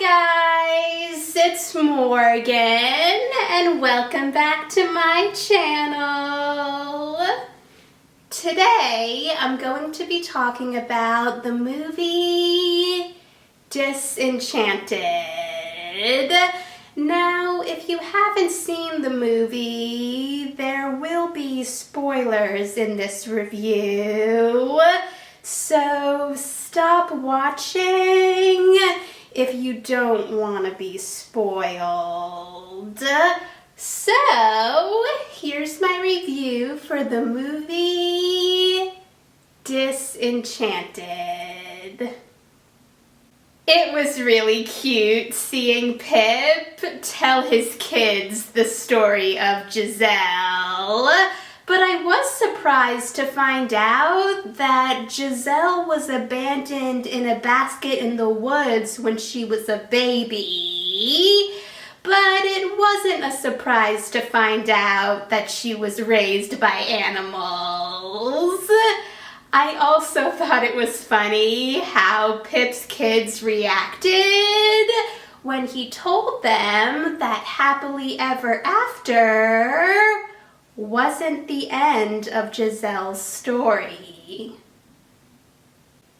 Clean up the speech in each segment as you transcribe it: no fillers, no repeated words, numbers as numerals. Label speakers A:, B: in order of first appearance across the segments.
A: Hi guys, it's Morgan and welcome back to my channel. Today I'm going to be talking about the movie Disenchanted. Now, if you haven't seen the movie, there will be spoilers in this review. So stop watching if you don't want to be spoiled. So, here's my review for the movie Disenchanted. It was really cute seeing Pip tell his kids the story of Giselle. But I was surprised to find out that Giselle was abandoned in a basket in the woods when she was a baby. But it wasn't a surprise to find out that she was raised by animals. I also thought it was funny how Pip's kids reacted when he told them that happily ever after wasn't the end of Giselle's story.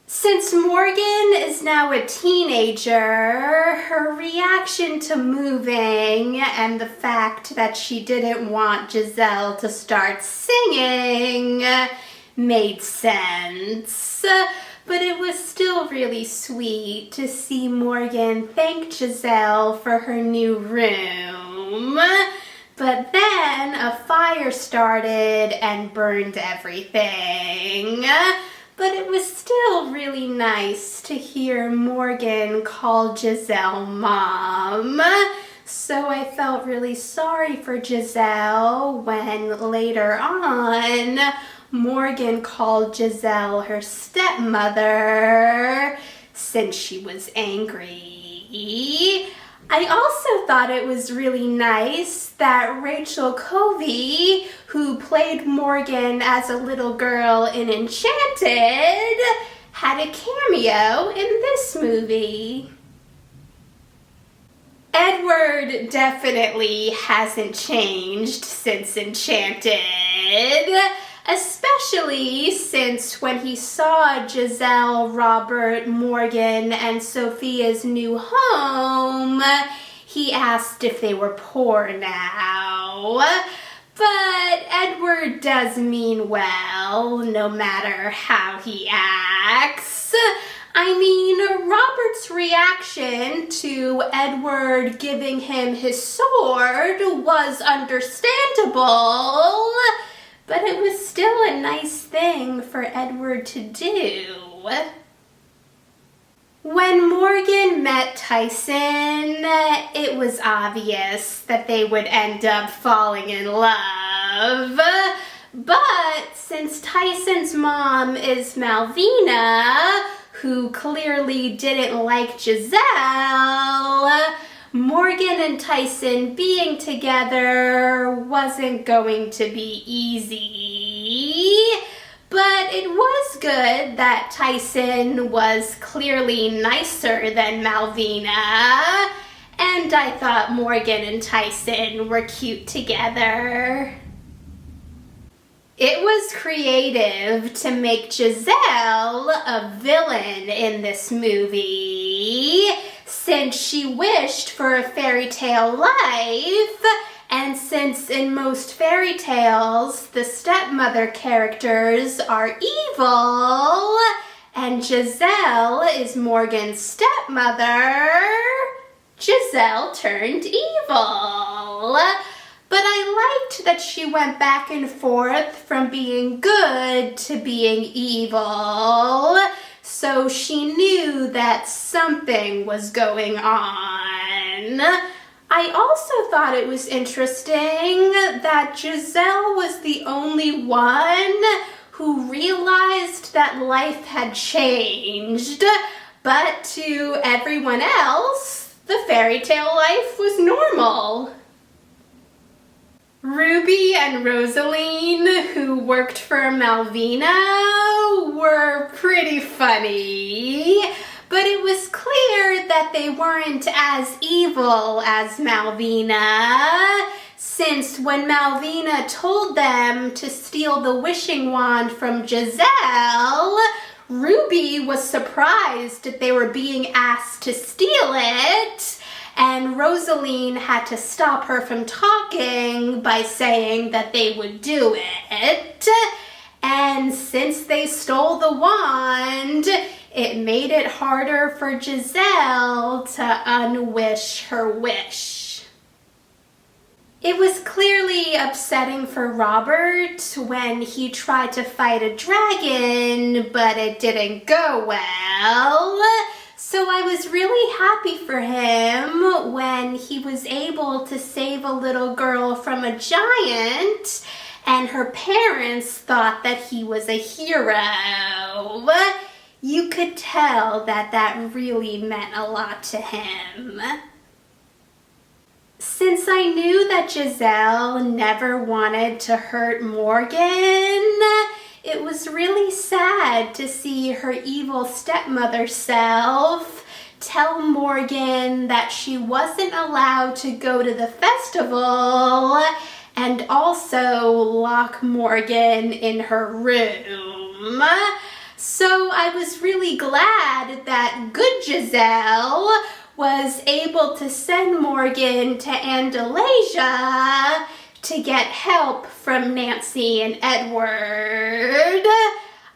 A: Since Morgan is now a teenager, her reaction to moving and the fact that she didn't want Giselle to start singing made sense. But it was still really sweet to see Morgan thank Giselle for her new room. But then a fire started and burned everything. But it was still really nice to hear Morgan call Giselle Mom. So I felt really sorry for Giselle when later on Morgan called Giselle her stepmother since she was angry. I also thought it was really nice that Rachel Covey, who played Morgan as a little girl in Enchanted, had a cameo in this movie. Edward definitely hasn't changed since Enchanted, especially since when he saw Giselle, Robert, Morgan, and Sophia's new home, he asked if they were poor now. But Edward does mean well, no matter how he acts. I mean, Robert's reaction to Edward giving him his sword was understandable, but it was still a nice thing for Edward to do. When Morgan met Tyson, it was obvious that they would end up falling in love. But since Tyson's mom is Malvina, who clearly didn't like Giselle, Morgan and Tyson being together wasn't going to be easy. But it was good that Tyson was clearly nicer than Malvina, and I thought Morgan and Tyson were cute together. It was creative to make Giselle a villain in this movie, since she wished for a fairy tale life, and since in most fairy tales the stepmother characters are evil, and Giselle is Morgan's stepmother, Giselle turned evil. But I liked that she went back and forth from being good to being evil, so she knew that something was going on. I also thought it was interesting that Giselle was the only one who realized that life had changed, but to everyone else, the fairy tale life was normal. Ruby and Rosaline, who worked for Malvina, were pretty funny, but it was clear that they weren't as evil as Malvina, since when Malvina told them to steal the wishing wand from Giselle, Ruby was surprised that they were being asked to steal it, and Rosaline had to stop her from talking by saying that they would do it. And since they stole the wand, it made it harder for Giselle to unwish her wish. It was clearly upsetting for Robert when he tried to fight a dragon, but it didn't go well. So I was really happy for him when he was able to save a little girl from a giant, and her parents thought that he was a hero. You could tell that that really meant a lot to him. Since I knew that Giselle never wanted to hurt Morgan, it was really sad to see her evil stepmother self tell Morgan that she wasn't allowed to go to the festival and also lock Morgan in her room. So I was really glad that good Giselle was able to send Morgan to Andalasia to get help from Nancy and Edward.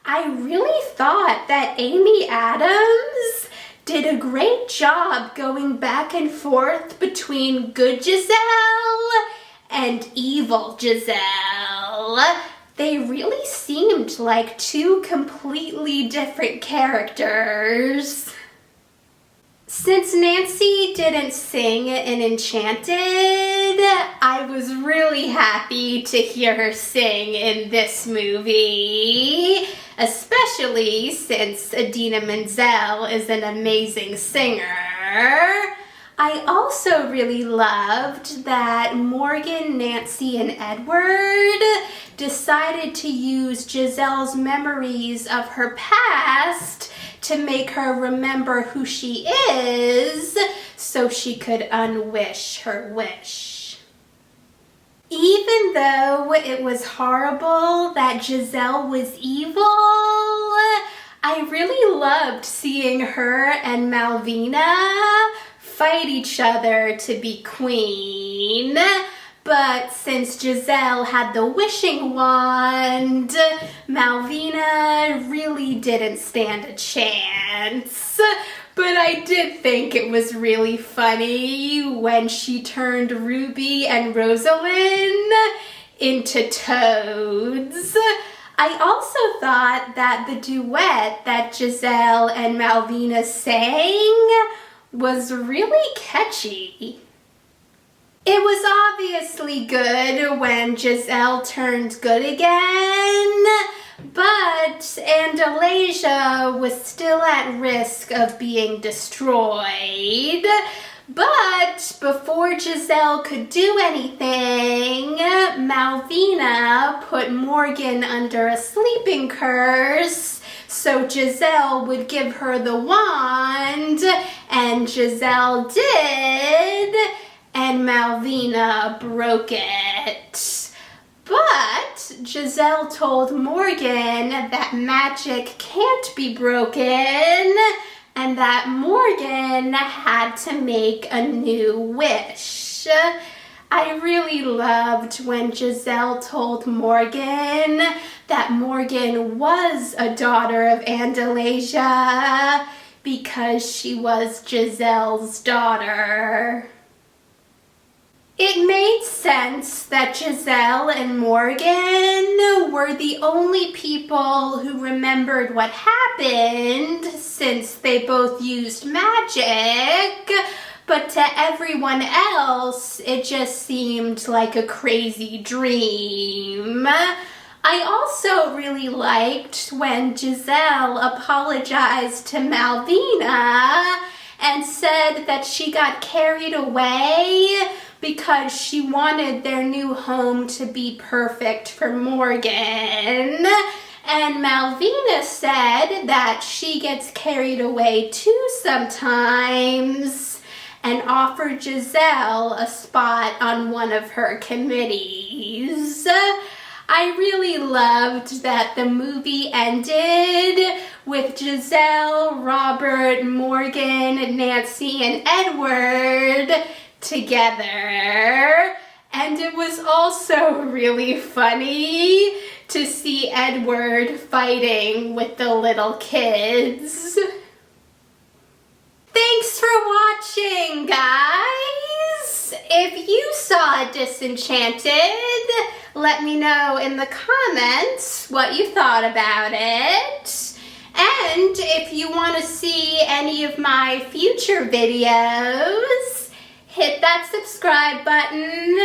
A: I really thought that Amy Adams did a great job going back and forth between good Giselle and evil Giselle. They really seemed like two completely different characters. Since Nancy didn't sing in Enchanted, I was really happy to hear her sing in this movie, especially since Idina Menzel is an amazing singer. I also really loved that Morgan, Nancy, and Edward decided to use Giselle's memories of her past to make her remember who she is so she could unwish her wish. Even though it was horrible that Giselle was evil, I really loved seeing her and Malvina fight each other to be queen. But since Giselle had the wishing wand, Malvina really didn't stand a chance. But I did think it was really funny when she turned Ruby and Rosalind into toads. I also thought that the duet that Giselle and Malvina sang was really catchy. It was obviously good when Giselle turned good again, but Andalasia was still at risk of being destroyed. But before Giselle could do anything, Malvina put Morgan under a sleeping curse so Giselle would give her the wand, and Giselle did, and Malvina broke it. But Giselle told Morgan that magic can't be broken and that Morgan had to make a new wish. I really loved when Giselle told Morgan that Morgan was a daughter of Andalasia because she was Giselle's daughter. It made sense that Giselle and Morgan were the only people who remembered what happened since they both used magic, but to everyone else, it just seemed like a crazy dream. I also really liked when Giselle apologized to Malvina and said that she got carried away because she wanted their new home to be perfect for Morgan. And Malvina said that she gets carried away too sometimes and offered Giselle a spot on one of her committees. I really loved that the movie ended with Giselle, Robert, Morgan, Nancy, and Edward together. And it was also really funny to see Edward fighting with the little kids. Thanks for watching, guys! If you saw Disenchanted, let me know in the comments what you thought about it. And if you want to see any of my future videos, hit that subscribe button,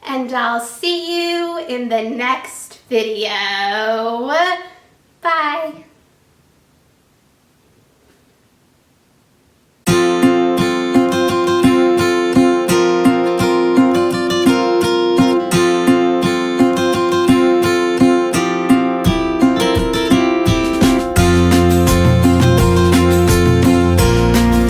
A: and I'll see you in the next video. Bye.